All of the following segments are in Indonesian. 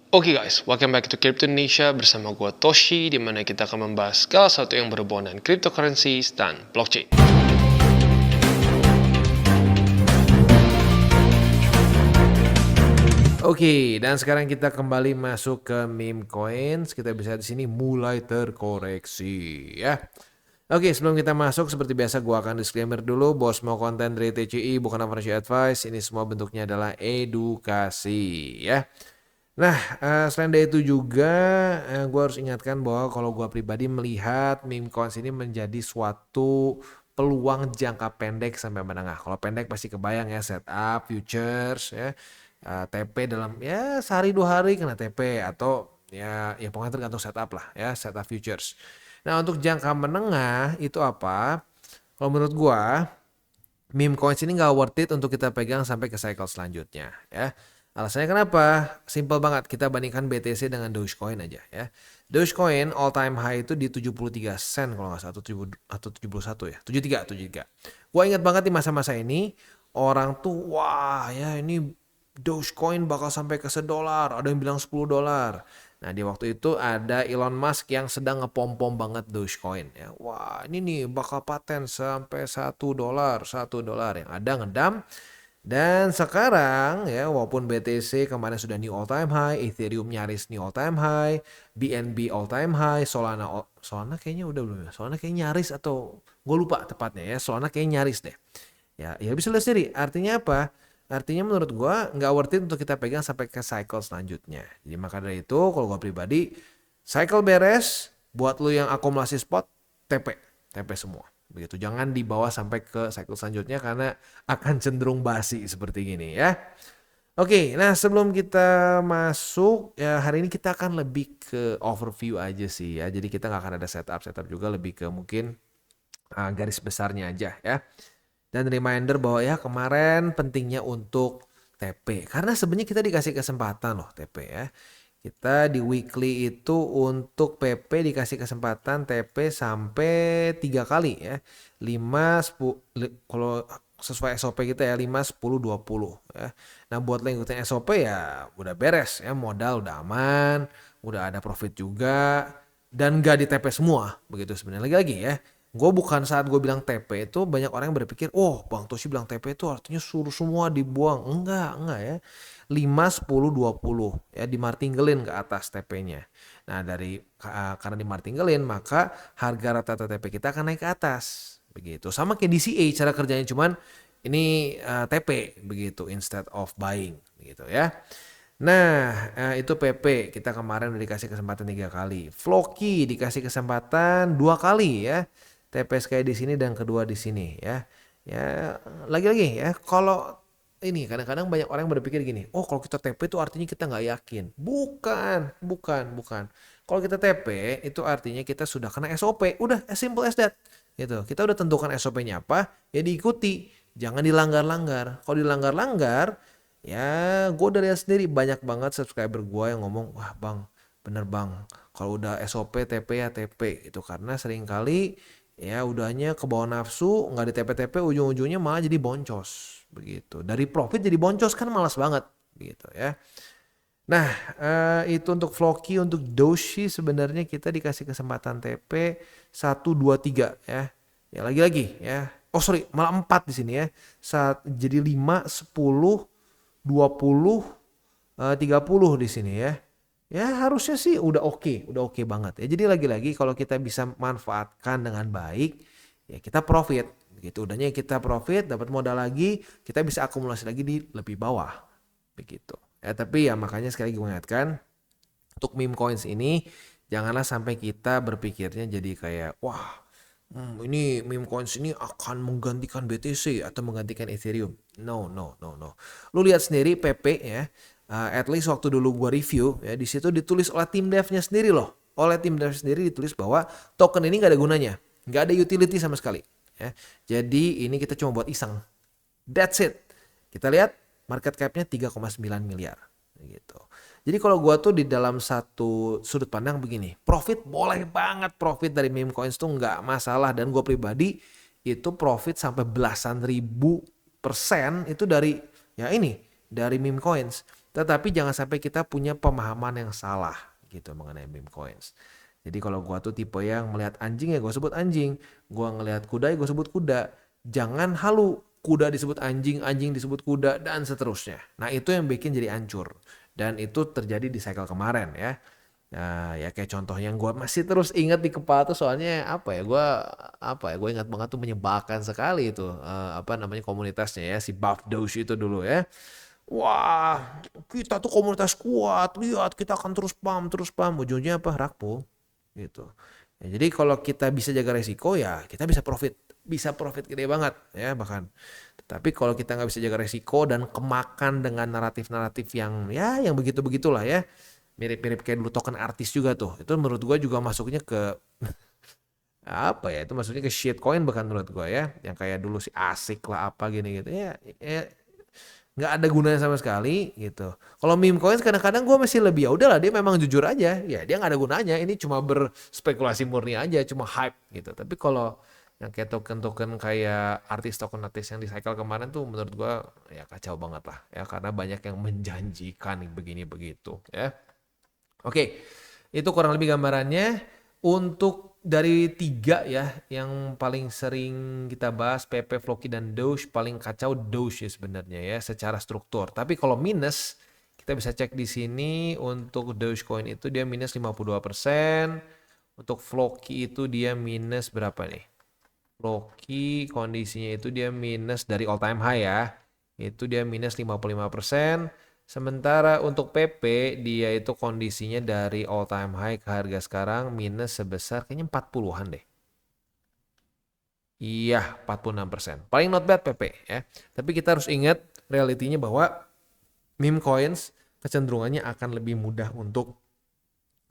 Oke guys, welcome back to Crypto Indonesia bersama gue Toshi, di mana kita akan membahas segala sesuatu yang berhubungan dengan cryptocurrencies dan blockchain. Oke, dan sekarang kita kembali masuk ke meme coins. Kita bisa di sini mulai terkoreksi ya. Oke, sebelum kita masuk seperti biasa gue akan disclaimer dulu bahwa semua konten dari TCI bukan financial advice. Ini semua bentuknya adalah edukasi ya. Nah, selain dari itu juga gue harus ingatkan bahwa kalau gue pribadi melihat meme coins ini menjadi suatu peluang jangka pendek sampai menengah. Kalau pendek pasti kebayang ya, setup, futures, ya, TP dalam ya sehari 2 hari kena TP atau ya pokoknya tergantung setup lah ya, setup futures. Nah, untuk jangka menengah itu apa? Kalau menurut gue meme coins ini nggak worth it untuk kita pegang sampai ke cycle selanjutnya ya. Alasannya kenapa? Simple banget. Kita bandingkan BTC dengan Dogecoin aja ya. Dogecoin all time high itu di 73 sen kalau nggak salah, atau 71 ya. 73. Gua ingat banget di masa-masa ini orang tuh wah ya ini Dogecoin bakal sampai ke $1, ada yang bilang $10. Nah, di waktu itu ada Elon Musk yang sedang ngepom-pom banget Dogecoin ya. Wah, ini nih bakal paten sampai $1, $1 yang ada ngedam. Dan sekarang ya walaupun BTC kemarin sudah new all time high, Ethereum nyaris new all time high, BNB all time high, Solana kayaknya udah belum ya? Solana kayaknya nyaris atau gue lupa tepatnya ya, Solana kayaknya nyaris deh. Ya bisa lihat sendiri. Artinya apa? Artinya menurut gue nggak worth it untuk kita pegang sampai ke cycle selanjutnya. Jadi maka dari itu kalau gue pribadi cycle beres buat lu yang akumulasi spot TP semua. Begitu, jangan dibawa sampai ke cycle selanjutnya karena akan cenderung basi seperti gini ya. Oke, nah sebelum kita masuk ya hari ini kita akan lebih ke overview aja sih ya. Jadi kita nggak akan ada setup juga, lebih ke mungkin garis besarnya aja ya. Dan reminder bahwa ya kemarin pentingnya untuk TP karena sebenarnya kita dikasih kesempatan loh TP ya. Kita di weekly itu untuk PP dikasih kesempatan TP sampai 3 kali ya. 5, 10, kalau sesuai SOP kita ya 5, 10, 20 ya. Nah buat lo ngikutin SOP ya udah beres ya, modal udah aman, udah ada profit juga, dan gak di TP semua begitu sebenarnya. Lagi-lagi ya, gue bukan saat gue bilang TP itu banyak orang yang berpikir, oh Bang Toshi bilang TP itu artinya suruh semua dibuang. Enggak ya. 5, 10, 20 ya dimartinggelin ke atas TP-nya. Nah, karena dimartinggelin maka harga rata-rata TP kita akan naik ke atas. Begitu. Sama kayak DCA cara kerjanya, cuman ini TP begitu instead of buying begitu ya. Nah, itu PP kita kemarin udah dikasih kesempatan 3 kali. Floki dikasih kesempatan 2 kali ya. TP kayak di sini dan kedua di sini ya. Ya, lagi-lagi ya, kalau ini kadang-kadang banyak orang berpikir gini, oh kalau kita TP itu artinya kita nggak yakin. Bukan. Kalau kita TP itu artinya kita sudah kena SOP, udah as simple as that. Gitu. Kita udah tentukan SOP-nya apa, ya diikuti. Jangan dilanggar-langgar. Kalau dilanggar-langgar, ya gue udah lihat sendiri banyak banget subscriber gue yang ngomong, wah bang, bener bang, kalau udah SOP TP ya TP. Itu karena seringkali ya udahnya ke bawah nafsu, nggak di TP-TP, ujung-ujungnya malah jadi boncos begitu. Dari profit jadi boncos kan malas banget gitu ya. Nah, itu untuk Floki. Untuk Doshi sebenarnya kita dikasih kesempatan TP 1, 2, 3 ya. Ya lagi-lagi ya. Oh sorry, malah 4 di sini ya. Jadi 5, 10, 20, 30 di sini ya. Ya harusnya sih udah oke banget ya. Jadi lagi-lagi kalau kita bisa manfaatkan dengan baik, ya kita profit. Begitu, udahnya kita profit, dapat modal lagi, kita bisa akumulasi lagi di lebih bawah. Begitu. Ya tapi ya makanya sekali lagi gue ingatkan, untuk meme coins ini janganlah sampai kita berpikirnya jadi kayak wah, ini meme coins ini akan menggantikan BTC atau menggantikan Ethereum. No. Lu lihat sendiri PP ya. At least waktu dulu gua review ya, di situ ditulis oleh tim devnya sendiri loh. Oleh tim dev sendiri ditulis bahwa token ini nggak ada gunanya, nggak ada utility sama sekali. Ya. Jadi ini kita cuma buat iseng. That's it. Kita lihat market cap-nya 3,9 miliar gitu. Jadi kalau gua tuh di dalam satu sudut pandang begini, profit boleh banget, profit dari meme coins tuh nggak masalah, dan gua pribadi itu profit sampai belasan ribu % itu dari ya ini, dari meme coins. Tetapi jangan sampai kita punya pemahaman yang salah gitu mengenai meme coins. Jadi kalau gua tuh tipe yang melihat anjing ya gua sebut anjing, gua ngelihat kuda ya gua sebut kuda. Jangan halu kuda disebut anjing, anjing disebut kuda dan seterusnya. Nah, itu yang bikin jadi hancur. Dan itu terjadi di cycle kemarin ya. Nah, ya kayak contoh yang gue masih terus ingat di kepala tuh soalnya gue ingat banget tuh menyebalkan sekali itu apa namanya komunitasnya ya si Buff Doge itu dulu ya. Wah, kita tuh komunitas kuat, lihat kita akan terus pam, ujungnya apa? Rakpo gitu. Ya, jadi kalau kita bisa jaga resiko ya kita bisa profit gede banget ya bahkan. Tapi kalau kita nggak bisa jaga resiko dan kemakan dengan naratif-naratif yang ya yang begitu-begitulah ya, mirip-mirip kayak dulu token artis juga tuh. Itu menurut gua juga masuknya ke apa ya? Itu masuknya ke shitcoin bahkan menurut gua ya, yang kayak dulu si asik lah apa gini gitu ya nggak ada gunanya sama sekali gitu. Kalau meme coins kadang-kadang gue masih lebih ya udahlah dia memang jujur aja, ya dia nggak ada gunanya. Ini cuma berspekulasi murni aja, cuma hype gitu. Tapi kalau yang kayak token-token kayak artis yang di cycle kemarin tuh menurut gue ya kacau banget lah ya karena banyak yang menjanjikan begini begitu ya. Oke, itu kurang lebih gambarannya. Untuk dari tiga ya, yang paling sering kita bahas, PP, Floki, dan Doge, paling kacau Doge ya sebenarnya ya, secara struktur. Tapi kalau minus, kita bisa cek di sini untuk Dogecoin itu dia minus 52%. Untuk Floki itu dia minus berapa nih? Floki kondisinya itu dia minus dari all time high ya. Itu dia minus 55%. Sementara untuk PP dia itu kondisinya dari all time high ke harga sekarang minus sebesar kayaknya 40-an deh. Iya, 46%. Paling not bad PP ya. Tapi kita harus ingat realitinya bahwa meme coins kecenderungannya akan lebih mudah untuk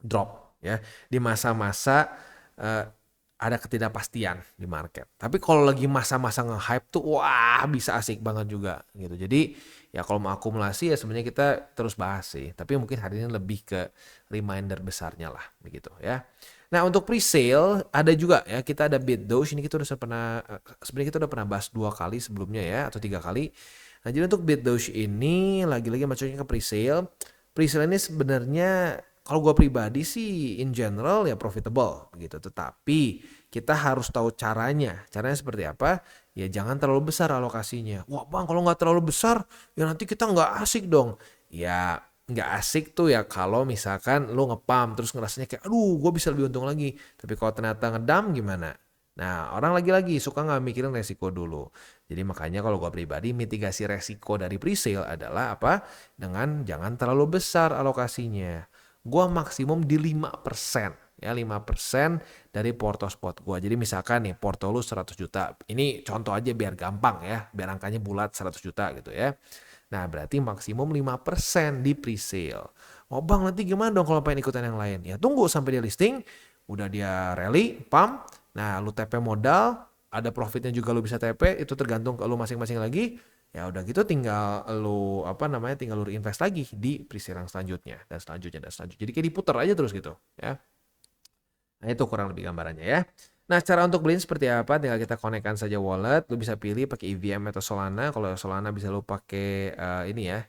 drop ya di masa-masa eh, ada ketidakpastian di market. Tapi kalau lagi masa-masa nge-hype tuh wah bisa asik banget juga gitu. Jadi ya kalau mau akumulasi ya sebenarnya kita terus bahas sih. Tapi mungkin hari ini lebih ke reminder besarnya lah begitu ya. Nah untuk pre-sale ada juga ya kita ada BitDoge ini kita udah pernah sebenarnya kita udah pernah bahas 2 kali sebelumnya ya atau 3 kali. Nah jadi untuk BitDoge ini lagi-lagi masuknya ke pre-sale. Pre-sale ini sebenarnya kalau gue pribadi sih in general ya profitable gitu. Tetapi kita harus tahu caranya. Caranya seperti apa? Ya jangan terlalu besar alokasinya. Wah bang kalau nggak terlalu besar ya nanti kita nggak asik dong. Ya nggak asik tuh ya kalau misalkan lo ngepam terus ngerasanya kayak aduh gue bisa lebih untung lagi. Tapi kalau ternyata ngedam gimana? Nah orang lagi-lagi suka nggak mikirin resiko dulu. Jadi makanya kalau gue pribadi mitigasi resiko dari presale adalah apa? Dengan jangan terlalu besar alokasinya. Gua maksimum di 5% ya 5% dari porto spot gua. Jadi misalkan nih porto lu 100 juta. Ini contoh aja biar gampang ya, biar angkanya bulat 100 juta gitu ya. Nah, berarti maksimum 5% di presale. Oh bang nanti gimana dong kalau pengen ikutan yang lain? Ya tunggu sampai dia listing, udah dia rally, pump. Nah, lu TP modal, ada profitnya juga lu bisa TP, itu tergantung ke lu masing-masing lagi. Ya udah gitu tinggal lu apa namanya tinggal lu invest lagi di presale yang selanjutnya dan selanjutnya dan selanjutnya. Jadi kayak diputar aja terus gitu ya. Nah itu kurang lebih gambarannya ya. Nah cara untuk beliin seperti apa? Tinggal kita konekkan saja wallet. Lu bisa pilih pakai EVM atau Solana. Kalau Solana bisa lu pakai ini ya.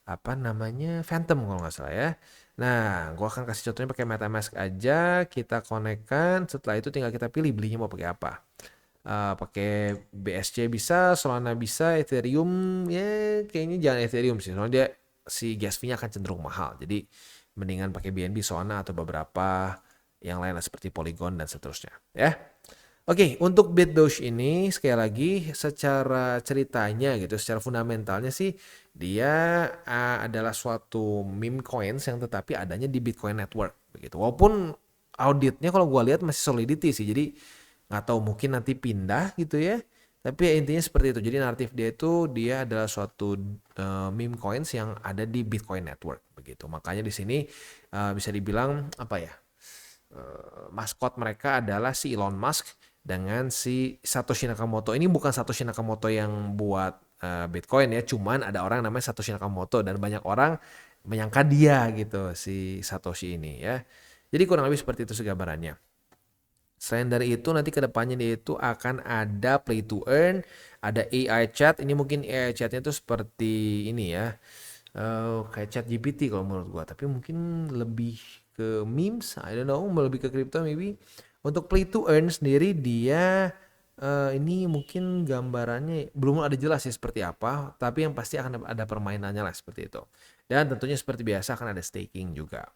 Apa namanya? Phantom kalau nggak salah ya. Nah, gua akan kasih contohnya pakai MetaMask aja. Kita konekkan. Setelah itu tinggal kita pilih belinya mau pakai apa. Pakai BSC bisa, Solana bisa, Ethereum ya kayaknya jangan Ethereum sih. Soalnya dia si gas fee-nya akan cenderung mahal. Jadi mendingan pakai BNB, Solana atau beberapa yang lain lah seperti Polygon dan seterusnya ya. Oke, untuk BitDoge ini sekali lagi secara ceritanya gitu, secara fundamentalnya sih dia adalah suatu meme coins yang tetapi adanya di Bitcoin Network begitu. Walaupun auditnya kalau gua lihat masih Solidity sih, jadi nggak tahu mungkin nanti pindah gitu ya. Tapi ya intinya seperti itu. Jadi naratif dia adalah suatu meme coins yang ada di Bitcoin Network begitu. Makanya di sini bisa dibilang apa ya? Maskot mereka adalah si Elon Musk dengan si Satoshi Nakamoto. Ini bukan Satoshi Nakamoto yang buat Bitcoin ya, cuman ada orang namanya Satoshi Nakamoto dan banyak orang menyangka dia gitu si Satoshi ini ya. Jadi kurang lebih seperti itu segambarannya. Selain dari itu nanti kedepannya dia itu akan ada play to earn, ada AI chat. Ini mungkin AI chatnya itu seperti ini ya. kayak ChatGPT kalau menurut gua, tapi mungkin lebih ke memes, I don't know, lebih ke crypto maybe. Untuk play to earn sendiri dia ini mungkin gambarannya belum ada jelas sih seperti apa, tapi yang pasti akan ada permainannya lah seperti itu. Dan tentunya seperti biasa akan ada staking juga.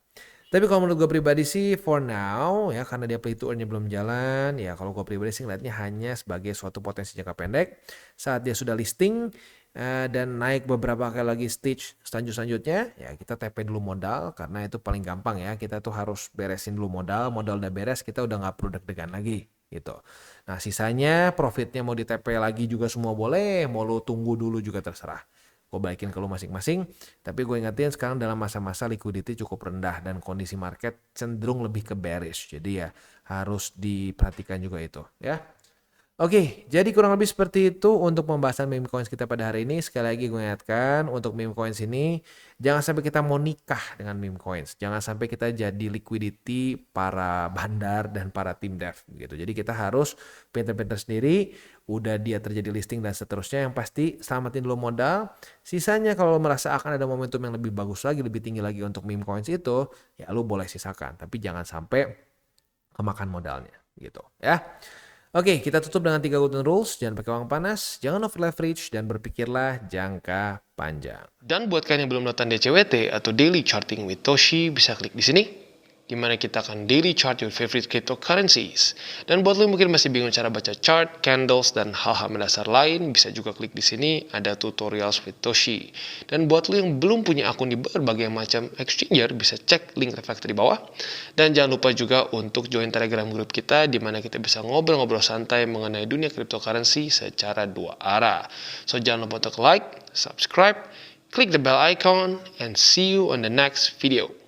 Tapi kalau menurut gue pribadi sih for now ya karena dia play to earn-nya belum jalan ya kalau gue pribadi sih ngeliatnya hanya sebagai suatu potensi jangka pendek saat dia sudah listing dan naik beberapa kali lagi stage selanjutnya ya kita TP dulu modal karena itu paling gampang ya kita tuh harus beresin dulu modal udah beres kita udah nggak perlu deg-degan lagi gitu. Nah sisanya profitnya mau di TP lagi juga semua boleh mau lo tunggu dulu juga terserah. Gue balikin ke lu masing-masing. Tapi gue ingetin sekarang dalam masa-masa liquidity cukup rendah dan kondisi market cenderung lebih ke bearish. Jadi ya harus diperhatikan juga itu ya. Oke, jadi kurang lebih seperti itu untuk pembahasan meme coins kita pada hari ini. Sekali lagi gue ingatkan untuk meme coins ini jangan sampai kita mau nikah dengan meme coins. Jangan sampai kita jadi liquidity para bandar dan para tim dev gitu. Jadi kita harus pinter-pinter sendiri. Udah dia terjadi listing dan seterusnya. Yang pasti selamatin dulu modal. Sisanya kalau merasa akan ada momentum yang lebih bagus lagi, lebih tinggi lagi untuk meme coins itu, ya lu boleh sisakan. Tapi jangan sampai kemakan modalnya gitu ya. Oke, kita tutup dengan 3 golden rules. Jangan pakai uang panas, jangan over leverage, dan berpikirlah jangka panjang. Dan buat kalian yang belum nonton DCWT atau Daily Charting with Toshi, bisa klik di sini, di mana kita akan daily chart your favorite cryptocurrencies. Dan buat lo yang mungkin masih bingung cara baca chart, candles, dan hal-hal mendasar lain, bisa juga klik di sini, ada tutorials with Toshi. Dan buat lo yang belum punya akun di berbagai macam exchanger, bisa cek link reflektor di bawah. Dan jangan lupa juga untuk join Telegram group kita, di mana kita bisa ngobrol-ngobrol santai mengenai dunia cryptocurrency secara dua arah. So jangan lupa untuk like, subscribe, click the bell icon, and see you on the next video.